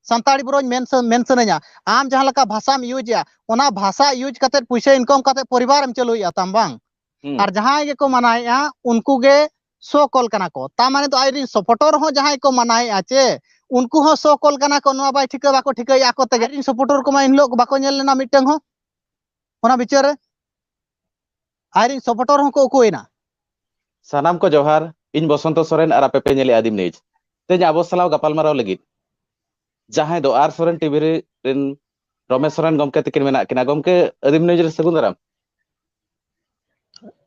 संताड़ी Broz main सनया आम जहां लका भाषाम यूज ओना भाषा यूज कते पैसा इनकम कते परिवार एम चलुया ताम बांग और जहां के को मनाया उनको गे सो कॉल कना को ता माने तो आइरिन सपोर्टर हो जहां को मनाया चे उनको हो सो कॉल कना को नो बाय ठिका बाको ठिका या को ते आइरिन सपोर्टर को मा इन लोग बाको नेल लेना मिटंग हो ओना बिचार रे आइरिन सपोर्टर हो को कोइना सानाम को जोहार इन बसंत सोरेन और आपे नेले आदिम न्यूज तेज आबो सलाव गपाल माराव लगित जहां दो आर सोरेन टीवी रेन रमेश सोरेन गमके तकिन मेना किना गमके आदिम न्यूज रे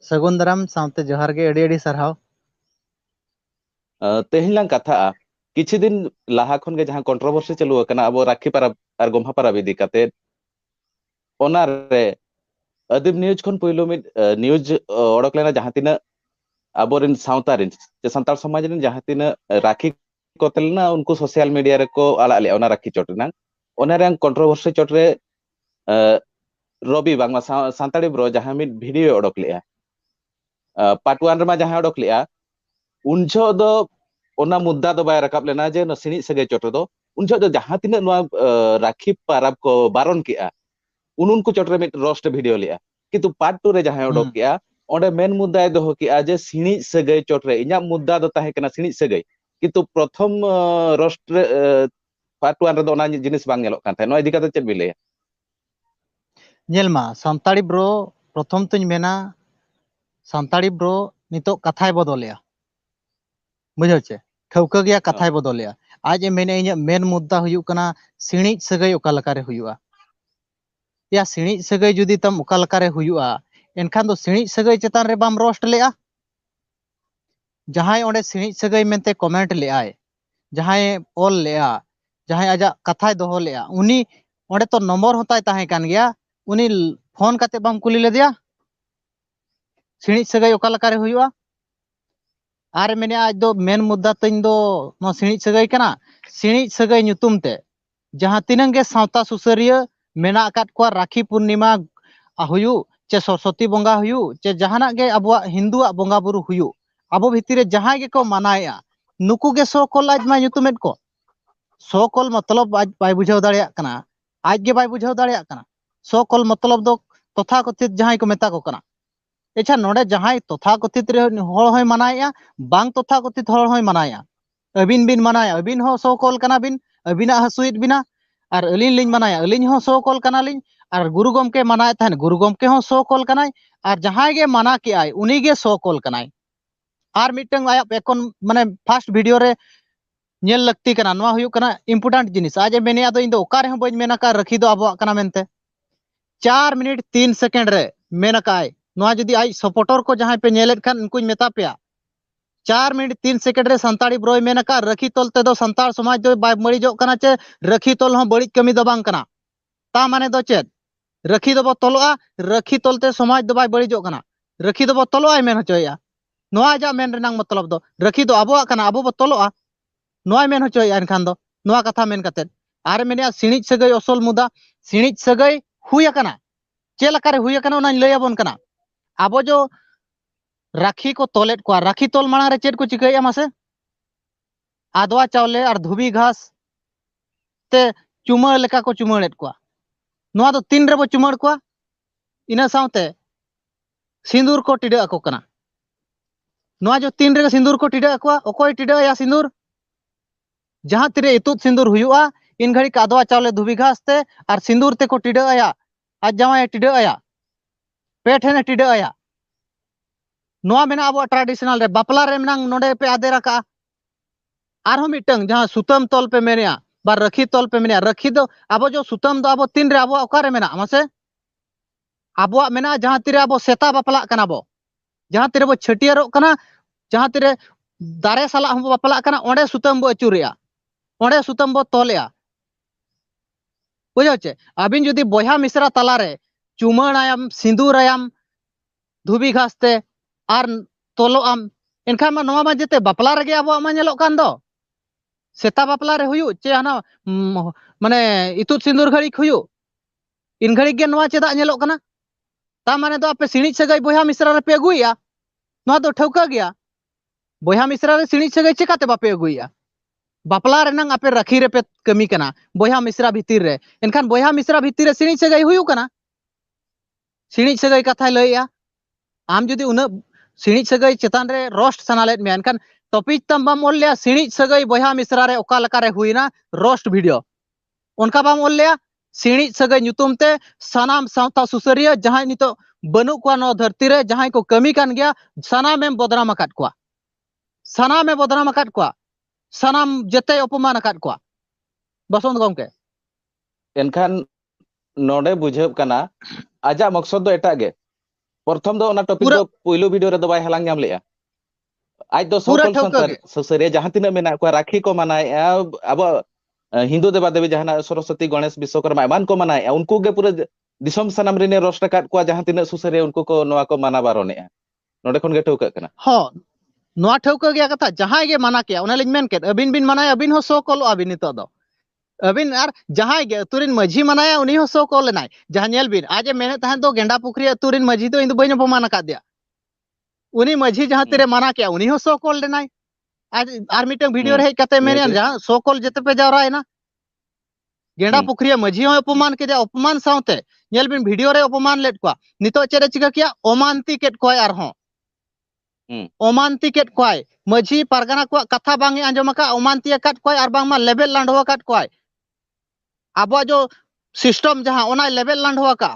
सगुन दाराम सामते जोहार गे अडी अडी सरहाव तेहिन लांग कथा किछि दिन लाहा खन गे जहां कंट्रोवर्सी चलु कना अब राखी पाराब और गोम्हा पाराब इदी काते ओना रे आदिम न्यूज खन पहलो मिड न्यूज ओडक लेना जहां तिना अबोरिन सावतारिन जे संताल समाज रिन जहां तिना राखी को तेलना उनको सोशल मीडिया रे को आला ले ओना राखी चोटना ओना रे कंट्रोवर्सी चोटरे रवि बांगमा सांताड़ी ब्रो जहां मिड वीडियो ओडक ले पार्ट 1 रे मा जहां ओडक ले उनझो दो ओना मुद्दा दो बाय रकाब लेना जे न सिणी सगे चोट दो उनझो दो जहां तिना राखी पाराब को बारन किया उनको चोटरे मिड रोस्ट वीडियो लिया किंतु पार्ट 2 रे जहां ओडक किया ओंडे मेन मुद्दा दो किया जे सिणी सगे चोटरे इना मुद्दा दो ताहे कना सिणी सगे किंतु प्रथम रोस्ट रे पार्ट 1 रे दो ओना जिनिस बांग नेलोक कान थाय नो इदी काते चेद बिले नेलमा संताड़ी ब्रो प्रथम तुम मेना संताड़ी ब्रो नितो कथाय बदलिया बुझो चे ठौका गया कथाय बदलिया आज मेने इन मेन मुद्दा हुयु कना सिणी सगई ओका लकारे हुयुआ या सिणी सगई जुदी तम ओका लकारे हुयुआ एनखान दो सिणी सगई चेतान रे बाम रोस्ट लेआ जहां ओंडे सिणी सगई मेनते कमेंट लेआय जहां ऑल लेआ जहां आजा कथाय दोहो लेआ उनी ओंडे तो नंबर होताय ताहे कान गया उनी फोन काते बाम कुली लेदिया सिणी सगई ओका लकारे हुयुआ आर मेने आज दो मेन मुद्दा तइन दो नो सिणी सगई कना सिणी सगई ᱧᱩᱛᱩᱢ ते जहां तिनंग गे सावता सुसरिया मेना अकात को राखी पूर्णिमा हुयु चे सरस्वती बोंगा हुयु चे जहाना गे अबवा हिंदुआ बोंगा बुरु हुयु अबो भितिरे जहां गे को मनाया नुकु गे सो कॉल आज मा ᱧᱩᱛᱩᱢᱮत को सो कॉल मतलब आज बाय बुझाव दाड़िया कना आज गे बाय बुझाव दाड़िया कना सो कॉल मतलब दो तथाकथित जहां को मेता को कना एछा नोडे जहां तथाकथित रे होळ होय मनाया बांग तथाकथित होळ होय मनाया अबिन बिन मनाया अबिन हो सो कॉल कना बिन अबिना हसुइट बिना और अलिन लिन मनाया अलिन हो सो कॉल कना लिन और गुरु गमके मनाय थान गुरु गमके हो सो कॉल कनाय और जहां गे मना के आय उनी गे सो कॉल कनाय और मिटंग आया एकोन माने फर्स्ट वीडियो रे नेल लगती कना नवा हुयु कना इंपोर्टेंट जिनिस आज मेने आदो इन दो ओकारे हो बज मेना का रखी दो अबवा कना मेनते 4 मिनट 3 सेकंड रे मेना काय नवा जदी आई सपोर्टर को जहां पे नेलेत खान उनको मेता पे 4 मिनट 3 सेकंड रे संताड़ी ब्रोय मेना का रखी तोलते दो संताड़ समाज दो बाय मड़ी जो कना चे रखी तोल हो बड़ी कमी दो बांग कना ता माने दो चेद रखी दो तोलवा रखी तोलते समाज दो बाय बड़ी जो कना रखी दो तोलवा मेन होचोया नवा जा मेन रेनांग मतलब दो रखी दो अबवा कना अबो तोलवा नवा मेन होचोया एनखान दो नवा कथा मेन कते आर मेने सिणी सगई असल मुदा सिणी सगई हुय कना चे लकारे हुय कना ओना लय आबोन कना आबो जो राखी को तोलेट को राखी तोल मांग रे चेड को चिकैया मासे आदवा चावले और धुबी घास ते चुमड़ लेका को चुमड़ेत को नवा दो तीन रे बो चुमड़ को इना सावते सिंदूर को टिडा को कना नवा जो तीन रे सिंदूर को टिडा को ओकोय टिडा या सिंदूर जहां तिरे इतुत सिंदूर हुयुआ इन घड़ी का आदवा चावले धुबी घास ते और सिंदूर ते को टिडा आया आज जावाय टिडा आया पेठने टिडा आया नवा मेना अब ट्रेडिशनल रे बापला रे मेनांग नोडे पे आदे रखा आरो मिटंग जहां सुतम तोल पे मेनिया बार रखी तोल पे मेनिया रखी दो अब जो सुतम दो अब तीन रे अब ओकारे मेना मासे अब मेना जहां तिरे अब सेता बापला कना बो जहां तिरे बो छटियारो कना जहां तिरे दारे साला हम बापला कना ओंडे सुतम बो अचुरिया ओंडे सुतम बो तोलया बुझो चे अबिन जदी बोया मिश्रा तला रे चुमण आयाम सिंदूर आयाम धुबी घासते और तोलो आम इनखान मा नवा मा जेते बापला रे अब मा नेलोक कान दो सेता बापला रे हुयु चे हाना माने इतुत सिंदूर घड़ी हुयु इन घड़ी गे नवा चेदा नेलोक कना ता माने दो आपे सिणी सगई बोया मिश्रा रे पे अगुइया नवा दो ठौका गया बोया मिश्रा रे सिणी सगई चिकाते बापे अगुइया बापला रेनंग आपे राखी रे पे कमी कना बोया मिश्रा भितिर रे एनखान बोया मिश्रा भितिर रे सिणी सगाई हुयु कना सिणी सगाई कथा लैया आम जुदी उन सिणी सगाई चेतान रे रोस्ट सनालेत मे एनखान टॉपिक तम बाम ओल लिया सिणी सगाई बोया मिश्रा रे ओका लका रे हुइना रोस्ट वीडियो उनका बाम ओल लिया सिणी सगाई ᱧᱩᱛᱩᱢ ते सनाम सावता सुसरिया जहां नितो बनु को नो धरती रे जहां को कमी कान गया सनाम में बदनाम अकात को सनाम में बदनाम अकात को सनाम जते अपमान अकात को बसंत गमके एनखान नोडे बुझेब कना आजा मकसद दो एटा गे प्रथम दो ओना टॉपिक दो पहिलो वीडियो रे दो बाय हलांग नाम लेया आज दो पूरा सकल ठौका संसार सुसरिया जहां तिना मेना को राखी को मनाए अब हिंदू देवा देवी जहां सरस्वती गणेश विश्वकर्मा एमान को मनाए उनको गे पूरे दिसम सनाम रिने रोस्ट काट को जहां तिना सुसरिया उनको को नोआ को माना बारोने नोडे खन गे ठौका कना हो नोआ ठौका गया कथा जहां गे माना के ओना लिन मेन के अबिन बिन मनाए अबिन हो सो कॉल अबिन नितो दो अबिन आर जहां गे तुरिन माझी मनाया उनी हो सो कॉल नाय जहां नेल बिन आज मेने तहन दो गेंडा पुखरी तुरिन माझी तो इन दो बइन अपमान का दिया उनी माझी जहां तेरे माना के उनी हो सो कॉल नाय आज आर मीटिंग वीडियो रे हेज कते मेने जहां सो कॉल जते पे जावरा है ना गेंडा पुखरिया माझी हो अपमान के दिया अपमान साउते नेल बिन वीडियो रे अपमान लेट को नितो चेरे चिका किया ओमांती केट कोय आर हो ओमांती केट कोय माझी परगना को कथा बांगे आंजम का ओमांती काट कोय आर बांग मा लेवल लांडवा काट कोय अब जो सिस्टम जहां ओना लेवल लांडवा का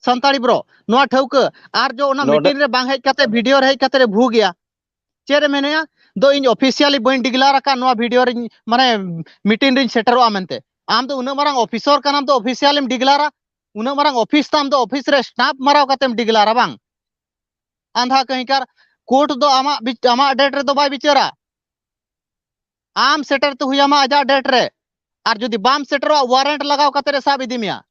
संताड़ी ब्रो नोआ ठौक आर जो ओना मीटिंग रे बांग हेज कते वीडियो रे हेज कते रे भू गया चेरे मेनेया दो इन ऑफिशियली बइन डिक्लेयर का नोआ वीडियो रे माने मीटिंग रे सेटरो आमेंते आम तो उना मारंग ऑफिसर कानाम तो ऑफिशियली डिक्लेयर उना मारंग ऑफिस ताम तो ऑफिस रे स्टाफ माराव कतेम डिक्लेयर बांग आंधा कहीं कर कोर्ट दो आमा डेट रे दो बाय बिचारा आम सेटर तो हुयामा आजा डेट रे और जुदी बाम सेटरो वारंट लगाव कते रे साब इदी मिया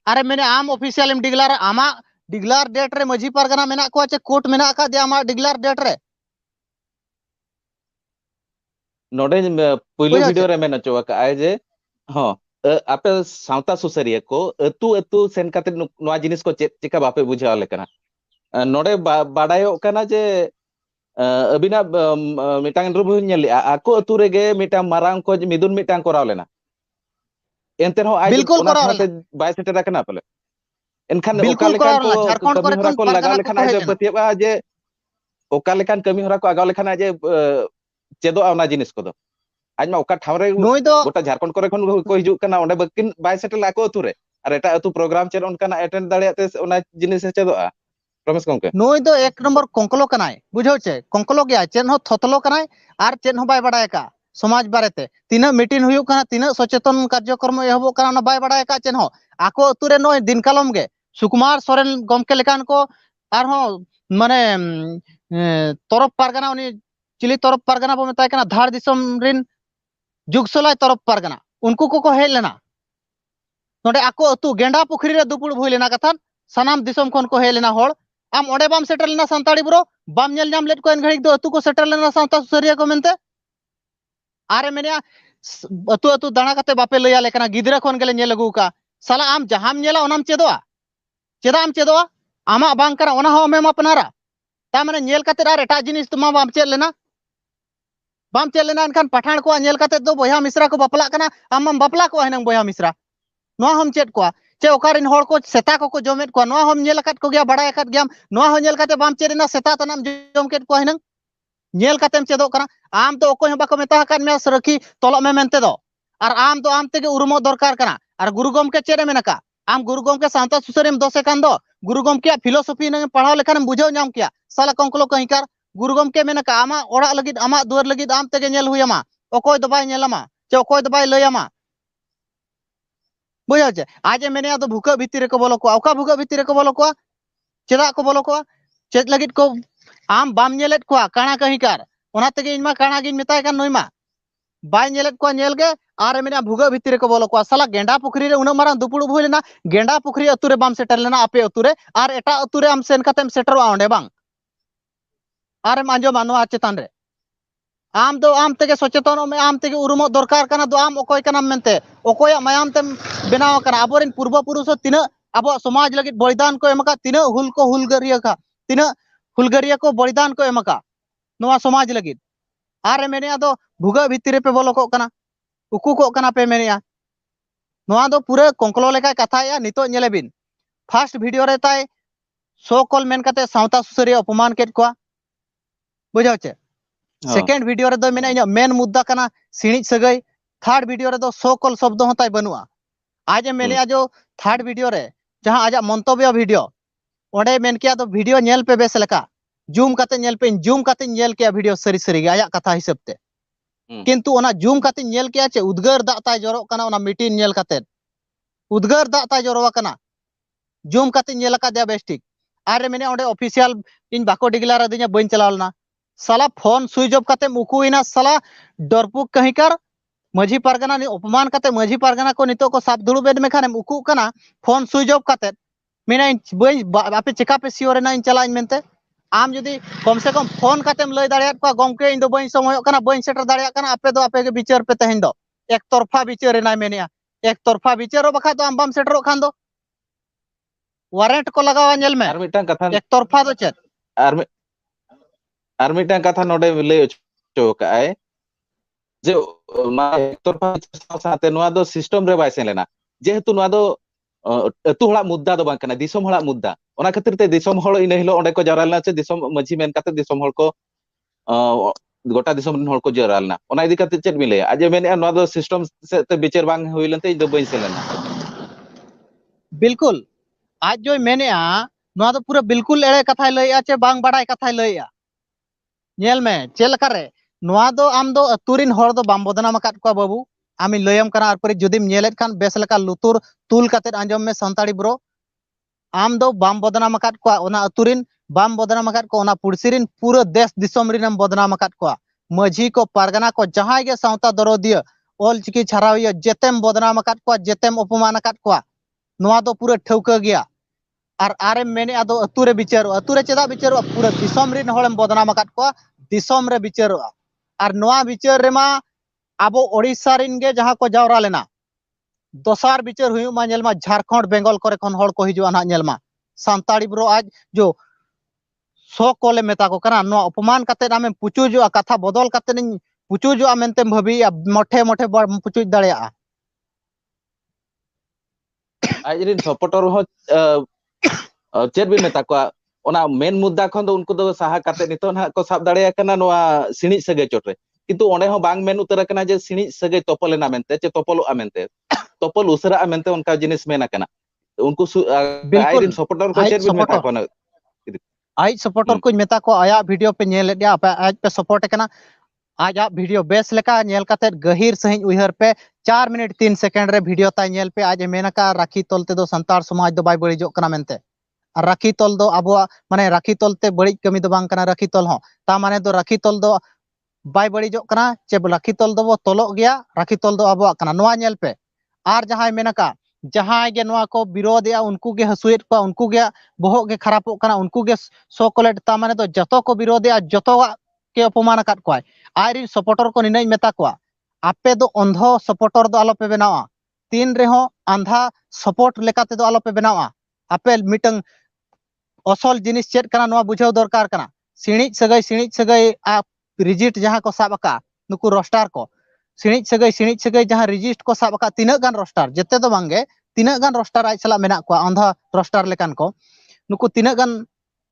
अरे मैंने आम ऑफिशियल डिक्लेयर आमा डिक्लेयर डेट रे माझी परगना मेना को चे कोर्ट मेना का दे आमा डिक्लेयर डेट रे नोडे पहिलो वीडियो रे मेना चोवा का आए जे हां आपे सावता सुसरिया को अतु अतु सेन काते नोआ जिनिस को चिका बापे बुझाव लेकना नोडे बाडायो कना जे अबिना मिटांग इंटरव्यू नेल आको अतु रेगे मिटांग मारांग को मिदुन मिटांग कराव लेना एनते हो आज ओना खाते बाय सेटर कना पले एनखान ओका लेखान को झारखंड करे को लगा लेखान आज पतिबा जे ओका लेखान कमी हरा को आगाव लेखान आज चेदो ओना जिनिस को दो आज मा ओका ठाव रे गोटा झारखंड करे खन को हिजु कना ओंडे बकिन बाय सेटर आको अतु रे और एटा अतु प्रोग्राम चेर ओनकाना अटेंड दाड़ियाते ओना जिनिस चेदो रमेश गमके नोय दो एक नंबर कंकलो कनाय बुझो चे कंकलो गया चेन हो थतलो कनाय आर चेन हो बाय बडाय का समाज बारेते तीना मीटिंग हुयु कना तीना सचेतन कार्यक्रम एहबो कना बाय बडाय का चेन हो आको अतुरे नोय दिन कालम गे सुकुमार सोरेन गमके लेकान को आर हो माने तरफ पारगना उनी चिली तरफ पारगना बो मेताय कना धार दिसम रिन जुगसलाय तरफ पारगना उनको को हेज लेना नोडे आको अतु गेंडा पुखरी रे दुपुड़ भुइ लेना कथान सनाम दिसम खन को हेज लेना होड़ आम ओडे बाम सेटल लेना संताड़ी ब्रो बाम नेल नाम लेट को एन घड़ी दो अतु को सेटल लेना सावता सुसरिया को मेनते आरे मेनिया अतु अतु दाना कते बापे लया लेकना गिदरा खन गेले नेल लगू का साला आम जहाम नेला ओनाम चेदोआ चेदाम चेदोआ आमा बांग करा ओना हो मेम अपनारा ता माने नेल कते आर एटा जिनिस तुमा बाम चेद लेना एनखान पठान को नेल कते दो बोया मिश्रा को बपला कना आम बपला को हनंग बोया मिश्रा नो हम चेद को चे ओकारिन होड़ को सेता को जमेत को नो हम नेल कत को गया बड़ा कत गया नो हम नेल कते बाम चेदना सेता तनाम जम केत को हनंग नेल कतेम चेदो कना आम तो ओको बाको मेता कान मे सरखी तोलो मे मेनते दो और आम तो आम तेगे उरुमो दरकार कना और गुरु गमके चेरे मेनका आम गुरु गमके सावता सुसरिम दोसे कान दो गुरु गमके फिलोसफी न पढ़ाव लेखान बुझाव नाम किया साला कंकलो कहीं कर गुरु गमके मेनका आमा ओड़ा लगिद आमा दुआर लगिद आम तेगे नेल हुयमा ओकोय दो बाय नेलमा चे ओकोय दो बाय लयमा बुझाव चे आज मेने तो भूका भितिर को बोलो को ओका भूका भितिर को बोलो को चेदा को बोलो को चेद लगिद को आम बाम नेलेत को काना कहीं कर ओना तेगे इनमा काना गिन मेताय कान नोयमा बाय नेलेत को नेल गे आर मेना भूगा भितिर को बोलो को साला गेंडा पुखरी रे उना मारा दुपुड़ भुइ लेना गेंडा पुखरी अतु रे बाम सेटर लेना आपे अतु रे आर एटा अतु रे आम सेन कतेम सेटरवा ओंडे बांग आर मांजो मानवा चेतान रे आम दो आम तेगे सचेतन में आम तेगे उरुमो दरकार कना दो आम ओकोय कना मेनते ओकोय मायाम तेम बेनाव कना आबोरेन पूर्व पुरुष तिना आबो समाज लगित बलिदान को एमका तिना हुल को हुलगरिया का तिना हुलगरिया को बलिदान को एमका नोआ समाज लगित आरे मेने दो भुगा भितरे पे बोलो को कना उकू को कना पे मेने नोआ दो पूरा कोंकलो लेका कथा या नितो नेलेबिन फर्स्ट वीडियो रे ताई सो कॉल मेन काते सावता सुसरिया अपमान केट को बुझाव चे सेकेंड वीडियो रे दो मेने इना मेन मुद्दा कना सिणी सगई थर्ड वीडियो रे दो सो कॉल शब्द होताई बनुआ आज मेने जो थर्ड वीडियो रे जहां आजा मंतव्य वीडियो ओडे मेन किया तो वीडियो नेल पे बेस लका जूम काते नेल के वीडियो सरी सरी आया कथा हिसाब ते किंतु ओना जूम काते नेल के चे उद्गार दा ताई जरो कना ओना मीटिंग नेल काते उद्गार दा ताई जरो कना जूम काते नेल का दे बेस ठीक आरे मेने ओडे ऑफिशियल इन बाको डिक्लेयर दिया बइन चलावलना साला फोन स्विच ऑफ काते मुकुइना साला डरपुक कहीं कर माझी पारगना नि अपमान काते माझी पारगना को नितो को साब दुड़ुबेद में खाने उकू कना फोन स्विच ऑफ काते मेना बई आपे चिका पे सियोर ना इन चला इन मेनते आम जदी कम से कम फोन कातेम लय दाड़ियात को गमके इन दो बई समय कना बई सेटर दाड़ियात कना आपे दो आपे के विचार पे तहेन दो एक तरफा विचार ना मेनिया एक तरफा विचार बखा तो आम बम सेटरो खान दो वारंट को लगावा नेल में आर मिटन कथा एक तरफा दो चेत आर मिटन कथा नोडे लय चो काए जे मा एक तरफा साथे नोआ दो सिस्टम रे बाय सेन लेना जेहेतु नोआ दो अतु हला मुद्दा दो बां कना दिसम हला मुद्दा ओना खातिर ते दिसम हल इन हिलो ओंडे को जरालना चे दिसम मझी मेन काते दिसम हल को गोटा दिसम हल को जरालना ओना इदी काते चेत मिले आज मेन नोआ दो सिस्टम से ते विचार बांग होइलनते इन दो बई सेलेना बिल्कुल आज जो मेने नोआ दो पूरा बिल्कुल एड़े कथा लइया चे बांग बड़ाई कथा लइया नेल में चेल करे नोआ दो आम दो अतुरिन हर दो बाम बदनाम अकात को बाबू आमी लयम कना आर पर जुदिम नेलेत खान बेस लका लुतुर तुल काते आंजम में संताड़ी ब्रो आम दो बाम बदनाम अकात को ओना अतुरिन बाम बदनाम अकात को ओना पुरसिरिन पूरा देश दिसम रिनम बदनाम अकात को माझी को पारगना को जहां गे सावता दरोदिया ऑल चिकी छराविया जेतेम बदनाम अकात को जेतेम अपमान अकात को नोआ दो पूरा ठौका गया और आरे मेने आदो अतुरे अतुरे चेदा बिचारो पूरा दिसम रिन होलम बदनाम अकात को दिसम रे बिचारो और नोआ बिचार रेमा आबो ओडिशा रिन गे जहां को जावरा लेना दोसार बिचार हुई मा नेलमा झारखंड बेंगल करे खन हड़ को हिजुआ ना नेलमा सांताड़ी ब्रो आज जो सो कोले मेता को कना नो अपमान काते आमे पुचुजो कथा बदल काते नि पुचुजो मेनते भाबी मठे मठे पुचुज दाड़िया आज रिन सपोर्टर हो चेत बिन मेता को ओना मेन मुद्दा खन दो उनको दो साहा काते नितो ना को साब दाड़िया कना नोआ सिणी सगे चोटरे किंतु ओंडे हो बांग मेन उतर कना जे सिणी सगे तोपलेना मेनते चे तोपलो मेनते तोपल उसरा मेनते उनका जिनिस मेना कना उनको आइरिन सपोर्टर को चेत बिन मेता को ना आई सपोर्टर को मेता को आया वीडियो पे नेल दिया आज पे सपोर्ट कना आज आप वीडियो बेस लेका नेल काते गहिर सही उहर पे 4 मिनट 3 सेकंड रे वीडियो ता नेल पे आज मेनका राखी तोलते दो संतार समाज दो बाय बड़ीजो कना मेनते राखी तोल दो अब माने राखी तोलते बड़ी कमी दो बांग कना राखी तोल हो ता माने दो राखी तोल दो बाय बड़ीजो कना चे राखी तोल दो तोलो गया राखी तोल दो अब कना नोआ नेल पे आर जहां मेनका जहां गे नोआ को विरोध या उनको गे हसुएत को उनको गे बहुत गे खराब कना उनको गे सो कोलेट ता माने दो जतो को विरोध या जतो के अपमान काट को आइरिन सपोर्टर को निनाई मेता को आपे दो अंधो सपोर्टर दो आलो पे बनावा तीन रे हो अंधा सपोर्ट लेकाते दो आलो पे बनावा आपे मिटंग असल जिनिस चेत कना नोआ बुझाव दरकार कना सिणी सगई आप रिजिट जहां को साबका नुकु रोस्टार को सिणी सगई जहां रिजिस्ट को साबका तीना गान रोस्टार जते तो बांगे तीना गान रोस्टार आज सला मेना को अंधा रोस्टार लेकान को नुकु तीना गान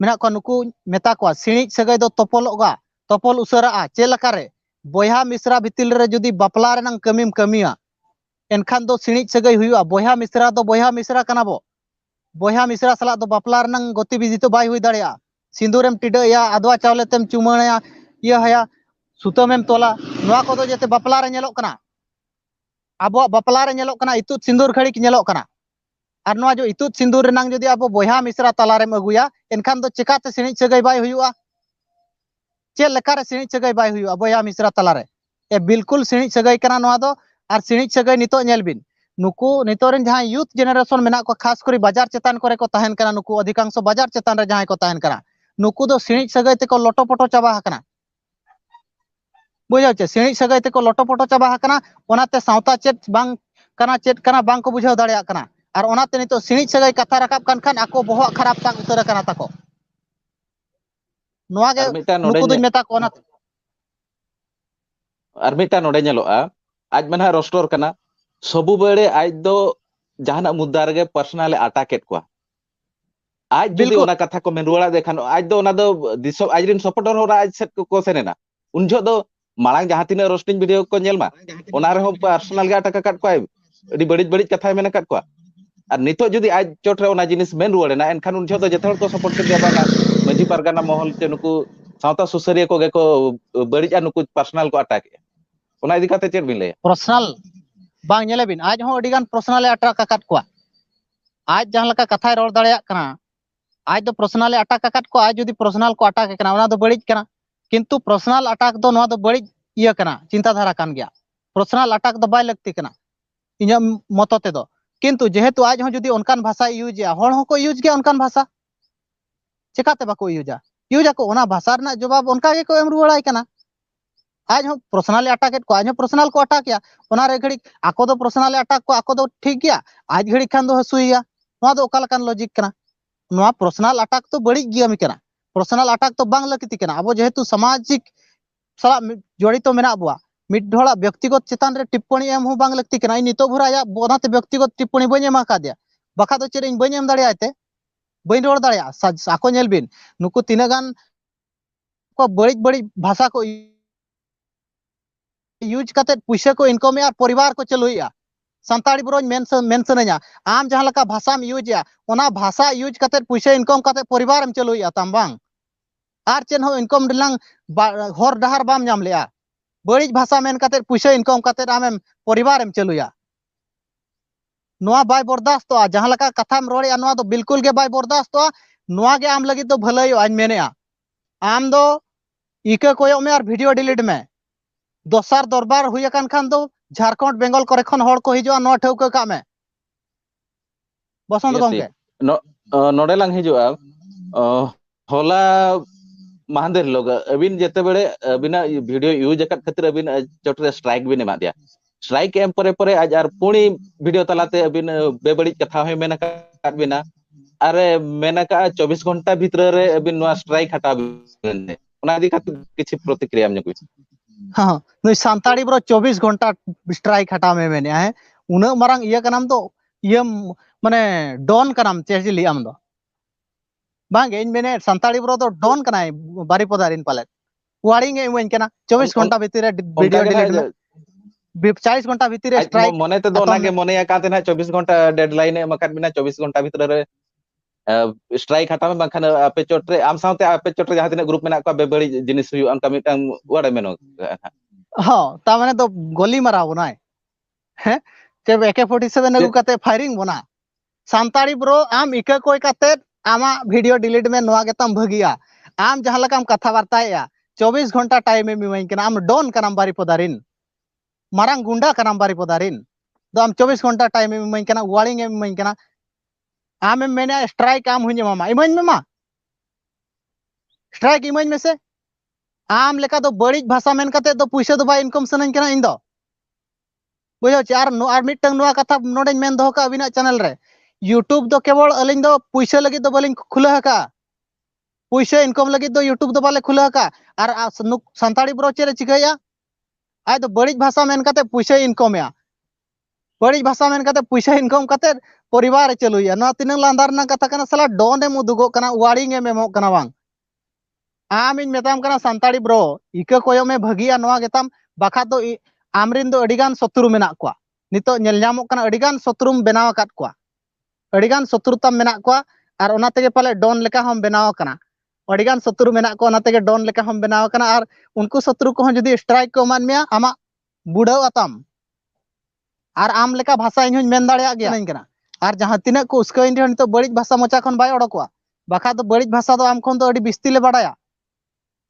मेना को नुकु मेता को सिणी सगई दो तोपलोगा तोपल उसरा चेलकारे बोया मिश्रा भितिल रे जुदी बापला रेनां कमीम कमिया एनखान दो सिणी सगई हुआ बोया मिश्रा दो बोया मिश्रा कना बो बोया मिश्रा सला दो बापला रेनां गतिविधि तो बाय हुई दाड़िया सिंदूरेम टिडया आदवा चावले तेम चुमणया ये हया सुतमेम तोला नोआ को दो जते बापला रे नेलोक कना आबो बापला रे नेलोक कना इतुत सिंदूर खड़ी की नेलोक कना और नोआ जो इतुत सिंदूर रेनां जुदी आबो बोया मिश्रा तालारेम अगुया एनखान दो चिकाते सिणी सगई बाय हुआ चेल लेकारे सिणी सगई बाय हुआ बोया मिश्रा तालारे ए बिल्कुल सिणी सगई कना नोआ दो और सिणी सगई नितो नेल बिन नुकु नितोरेन जहां यूथ जेनरेशन मेना को खास करी बाजार चेतान करे को तहन कना नुकु अधिकांश बाजार चेतान रे जहां को तहन कना नुकु दो सिणी सगई ते को लोटोपटो चाबा हकना बुझाव चे सिणी सगई ते को लोटोपटो चाबा हकना ओनाते सावता चेत कना बांग को बुझाव दाड़िया कना और ओनाते नितो सिणी सगई कथा रकाब कान खान आको बहुत खराब ताक उतर कना ताको नोआ गे नुकु दुñ मेता को ओना ar mita node nyeloa aj mana roster kana sobu bere aj do jahana mudda rege personal attack et kwa aj judi बिल्कुल ona katha ko men ruara dekhan aj do ona do diso ajrin supporter hora aj set ko senena unjo do malang jaha tina roasting video ko nyel ma ona re hom personal ga attack kat kwa adi badij katha men kat kwa ar nito judi aj chotre ona jinis men ruara na enkhan unjo do jethor ko support ke dia banga maji pargana mohol te nuku sauta susariya ko ge ko badij an nuku personal ko attack ona idi kate chet bin lay personal बांग ñele bin आज हो अडिगान personal attack अकात को आज जहां लका कथाय road दाड़िया कना आज दो पर्सनल अटैक अकात को आज जदी पर्सनल को अटैक कना ओना दो बड़िज कना किंतु पर्सनल अटैक दो नोआ दो बड़िज इया कना चिंता धारा कान गया पर्सनल अटैक दो बाय लगती कना इኛ मतो ते दो किंतु जेहेतु आज हो जदी उनकान भाषा यूज या होड़ हो को यूज गया उनकान भाषा चिकाते बाको यूजा को ओना भाषा रना जवाब उनका के को एम रुवाड़ाय कना आज हो पर्सनल अटैक को आज हो पर्सनल को अटैक या ओना रे घड़ी आको दो पर्सनल अटैक को आको दो ठीक गया आज घड़ी खान दो हसुइया नोआ दो ओका लकान लॉजिक कना नोआ पर्सनल अटैक तो बड़ी गिया मी कना पर्सनल अटैक तो बांग लकती कना अब जेहेतु सामाजिक सला जड़ित तो मेना बुआ मिड ढोला व्यक्तिगत चेतान रे टिप्पणी एम हो बांग लगती कना नितो भरा या बोनाते व्यक्तिगत टिप्पणी बने एमा का दिया बखा दो चेरे बने एम दाड़े आते बइन रोड दाड़े साको नेल बिन नुकु तिना गान को बड़ी बड़ी भाषा को यूज करते पैसा को इनकम या परिवार को चलुया संताड़ी ब्रोज मेंशनया आम जहां लका भाषा में यूज या ओना भाषा यूज करते पैसा इनकम करते परिवार में चलुया तम बांग आर चेन हो इनकम दिलांग हर डहार बाम नाम लेया बड़ी भाषा मेन करते पैसा इनकम करते आम परिवार में चलुया नोआ बाय बर्दाश्त तो जहां लका कथा में रोड़े नोआ तो बिल्कुल के बाय बर्दाश्त तो नोआ के आम लगी तो भलाई आज मेने आम दो इका कोयो में और वीडियो डिलीट में दोसार दरबार हुई खान दो झारखंड बेंगल करे खन हड़ को हिजुआ नो ठौका का में बसंत गंगे नोडे लांग हिजुआ होला महादेर लोग अबिन जेते बेड़े अबिना वीडियो यूज अकत खातिर अबिन चोटरे स्ट्राइक बिन एमा दिया स्ट्राइक एम परे आज आर पुणी वीडियो तलाते अबिन बेबड़ी कथा होय मेना काट बिना अरे मेना का 24 घंटा भीतर रे अबिन नो स्ट्राइक हटा बिन ओना दि खातिर किछि प्रतिक्रिया हम नुई हां नुई सांताड़ी ब्रो 24 घंटा स्ट्राइक हटा में मेने है उना मारंग इया कनाम तो इया माने डॉन कनाम चेजिली आम दो बांगे इन मेने सांताड़ी ब्रो तो डॉन कनाय बारी पदारिन पाले वारिंग ए वइन कना 24 घंटा भीतर वीडियो डिलीट में 40 घंटा भीतर स्ट्राइक मने ते दो नागे मने या काते ना 24 घंटा डेडलाइन ए मकान बिना 24 घंटा भीतर रे स्ट्राइक हटा में बखन आपे चोटरे आम साथे आपे चोटरे जहां तिना ग्रुप मेना को बेबड़ी जिनिस हुई अनका मिटन वाडे मेनो हां ता माने तो गोली मारा बनाय हैं के AK47 अगु काते फायरिंग बना सांताड़ी ब्रो आम इका कोई काते आमा वीडियो डिलीट में नोआ गेतम भगिया आम जहां लकाम कथा वार्ताया 24 घंटा टाइम में मिवाइन कना आम डॉन कनाम बारी पदारिन मारंग गुंडा कनाम बारी पदारिन दो आम 24 घंटा टाइम में मिवाइन कना वारिंग में मिवाइन कना आम मेने स्ट्राइक आम हुई मामा इमाइन में मा स्ट्राइक इमाइन में से आम लेका तो बड़ी भाषा मेन करते तो पैसा तो बाय इनकम सनन कना इन दो बुझो चार नो आर मिटंग नो कथा नोडे मेन दो का अबिना चैनल रे यूट्यूब दो केवल अलिन दो पैसा लगी दो बलिन खुला का पैसा इनकम लगी दो यूट्यूब दो बाले खुला का आर संताड़ी ब्रो चेरे चिकाया आय तो बड़ी भाषा मेन करते पैसा इनकम या बड़ी भाषा मेन करते पैसा इनकम करते परिवार चलुया ना तिन लांदार ना कथा कना साला डोन एम उदुगो कना वारिंग एम एमो कना बांग आम इन मेताम कना संताड़ी ब्रो इका कोयो में भगिया नोआ गेताम बाखा तो आमरिन दो अडिगान शत्रु मेना को नितो नेल ᱧᱟᱢᱚᱜ कना अडिगान शत्रुम बनाव अकात को अडिगान शत्रुताम मेना को आर ओना तेगे पाले डोन लेका हम बनाव कना अडिगान शत्रु मेना को ओना तेगे डोन लेका हम बनाव कना आर उनको शत्रु को जदी स्ट्राइक को मान मिया आमा बुढ़ाव आताम आर आम लेका भाषा इन मेन दाड़िया गया नहीं कना आर जहां तिना को उसका इन नितो बड़ी भाषा मोचा खन बाय ओडकोआ बाखा तो बड़ी भाषा दो आम खन तो अडी बिस्ती ले बाड़ाया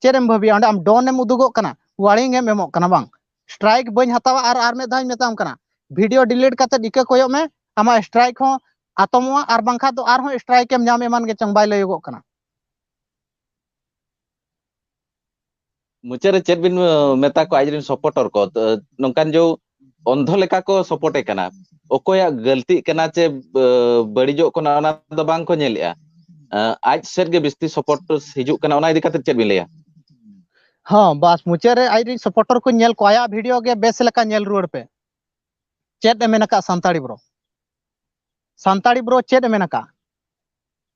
चेरेम भबिया अंडे आम डोन एम उदुगो कना वारिंग एम एमो कना बांग स्ट्राइक बन हतावा आर में धाई मेताम कना वीडियो डिलीट करते इका कोयो में आमा स्ट्राइक हो आतमवा आर बांखा तो आर हो स्ट्राइक एम नाम एमान गे चंग बाय लयगो कना मुचेरे चेत बिन मेता को आजरिन सपोर्टर को नोंकान जो अंधो लेका को सपोर्टे कना ओकोया गलती कना चे बड़ीजो कना ओना दो बांग को नेलिया आज सेट गे बिस्ती सपोर्टर्स हिजु कना ओना इदी खातिर चेत बिन लेया हाँ बस मुचाद रे आई सपोर्टर को नेल को आया वीडियो गे बेस लेका नेल रुआड़ पे चेद मेनका सांताड़ी ब्रो चेद मेनका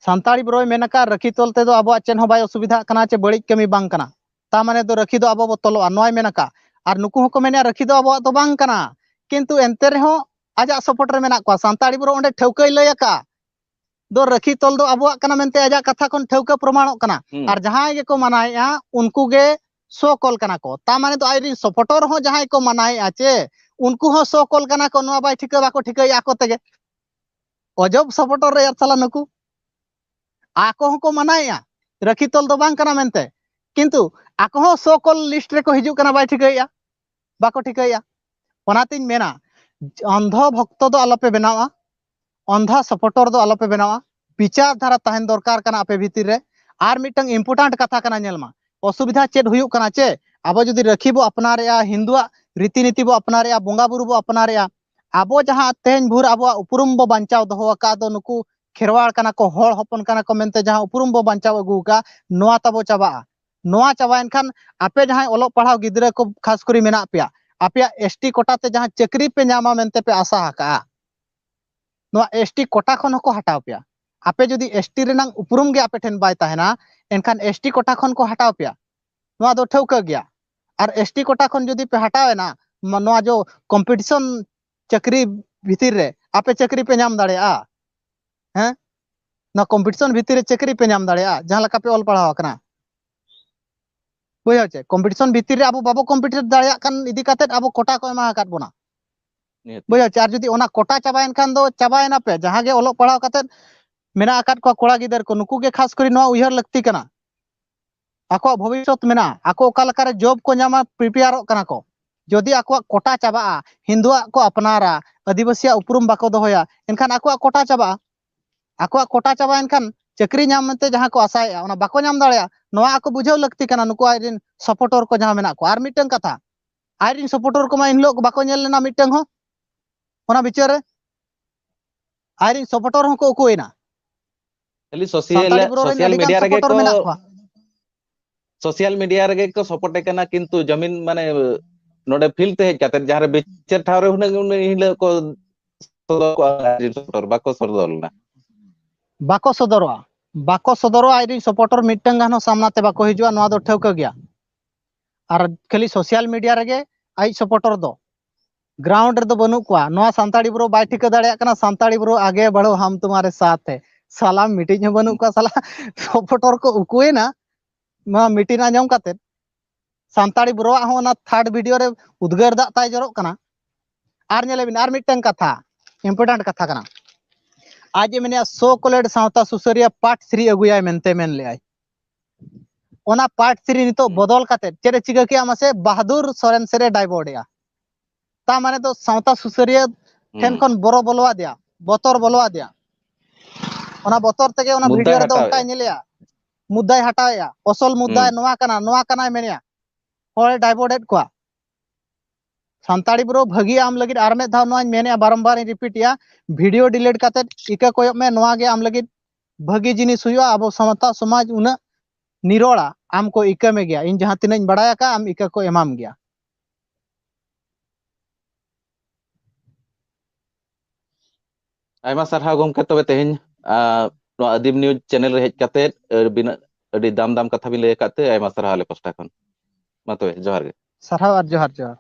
सांताड़ी ब्रो मेनका रखी तोल ते दो अब चेन हो बाय असुविधा कना चे बड़ी कमी बांग कना ता माने दो रखी दो अब तोलो नोय मेनका और नुकु हको मेने रखी दो अब तो बांग कना किंतु एंते रे हो आजा सपोर्टर मेना को सांताड़ी ब्रो ओंडे ठौकई लयका दो रखी तोल दो अब कना मेनते आजा कथा कोन ठौका प्रमाणो कना और जहां को मनाया उनको गे सो कॉल कना को ता माने तो आई सपोर्टर हो जहां को मनाया चे उनको हो सो कॉल कना को नो बाय ठिका बाको ठिका आको तेगे अजब सपोर्टर रे यार साला नुकु आको हो को मनाया रखी तोल दो बांग कना मेनते किंतु आको हो सो कॉल लिस्ट रे को हिजु कना बाय ठिका बाको ठिका ओनातिन मेना अंध भक्त दो आलोपे बनावा अंधा सपोर्टर दो आलोपे बनावा विचार धारा तहन दरकार कना आपे भीतर रे आर मिटंग इम्पोर्टेंट कथा कना नेलमा असुविधा चेद हुयुक कना चे अब जदि रखी बो अपनारेया हिंदुआ रीतिनीति बो अपनारेया बोंगा बुरु बो अपनारेया अब जहां तेहन भूर अब उपरुम बो बांचाव दोहो का दो नुकु खेरवाड़ कना को होड़ हपन कना को मेनते जहां उपरुम बो बांचाव अगु का नोआ तबो चाबाएन खान आपे जहां ओलो पढ़ाव गिदरा को खास करी मेना पेया आपे एसटी कोटा ते जहां चक्री पे नामा मेनते पे आशा हका नोआ एसटी कोटा खन को हटाव पेया आपे जदि एसटी रेनांग उपरुम गे आपे ठेन बाय ताहेना एनखान एसटी कोटा खन को हटाव पेया नोआ दो ठौका गया और एसटी कोटा खन जदि पे हटावेना नोआ जो कंपटीशन चक्री भीतर रे आपे चक्री पे नाम दाड़ेया हैं ना कंपटीशन भीतर रे चक्री पे नाम दाड़ेया जहां लका पे ऑल पढ़ाव कना बुझाचे कंपटीशन भीतर रे अब बाबो कंपटीट दाड़ेया कान इदी काते अब कोटा को एमा काट बोना बुझाचे आर जदि ओना कोटा चाबायन खान दो चाबायना पे जहां गे ओलो पढ़ाव काते मेना आकाट को कोड़ा गिदर को नुकु गे खास करी नोआ उयहर लगती कना आको भविष्यत मेना आको ओका लका रे जॉब को नामा प्रिपेयरो कना को जदि आको कोटा चाबा हिंदुआ को अपनारा आदिवासिया उपरुम बाको दोहोया एनखान आको कोटा चाबा एनखान चक्री नाम मेनते जहां को आशाया ओना बाको नाम दाड़ेया नोआ आको बुझाव लगती कना नुकु आइरिन सपोर्टर को जहां मेना को आर मिटंग कथा आइरिन सपोर्टर को मा इन लोग बाको नेल लेना मिटंग हो ओना बिचार रे आइरिन सपोर्टर हो को उकुइना खाली सोशल मीडिया रे को सपोर्ट कना किंतु जमीन माने नोडे फील्ड ते हेज जहां रे बिचार ठाव रे हुने हिल को सपोर्टर बाको सदरवा आइरिन सपोर्टर मिटंग गानो सामना ते बाको हिजुआ नोआ दो ठौका गया और खाली सोशल मीडिया रे आई सपोर्टर दो ग्राउंड रे दो बनु को नोआ सांताड़ी ब्रो बाय ठिका दाड़ेया कना सांताड़ी ब्रो आगे बढ़ो हम तुम्हारे साथ है साला मीटिंग बनु को साला सपोर्टर को उकुएना मा मीटिंग आंजम काते सांताड़ी ब्रो हो ना थर्ड वीडियो रे उद्गार दा ताय जरो कना आर नेले बिन आर मिटंग कथा इंपोर्टेंट कथा कना आज मेने सो कॉलेड सावता सुसरिया पार्ट 3 अगुयाय मेनते मेन ले आय ओना पार्ट 3 नितो बदल काते चेरे चिका किया मासे बहादुर सोरेन सेरे डाइबोर्डिया ता माने तो सावता सुसरिया ठेन खन बरो बोलवा दिया बोतर बोलवा दिया ओना बोतर तेगे ओना वीडियो रे दो उनका नेलिया मुद्दाय हटाया असल मुद्दा नोआ कना मेनिया होय डाइबोर्डेड को सांताड़ी ब्रो भगी आम लगिद आर में धाव नोआ मेनिया बारंबार रिपीट या वीडियो डिलीट काते इका कोय में नोआ गे आम लगिद भगी जिनिस हुआ अब समता समाज उना निरोड़ा आम को इका में गया इन जहां तिनाñ बड़ाया का आम इका को एमाम गया आयमा सारहा गोमके तबे तेहन नो आदिम न्यूज चैनल रे हेज काते बिना अडी दाम कथा भी ले काते आयमा सारहा ले पस्टा खन मा तबे जोहार गे सारहा और जोहार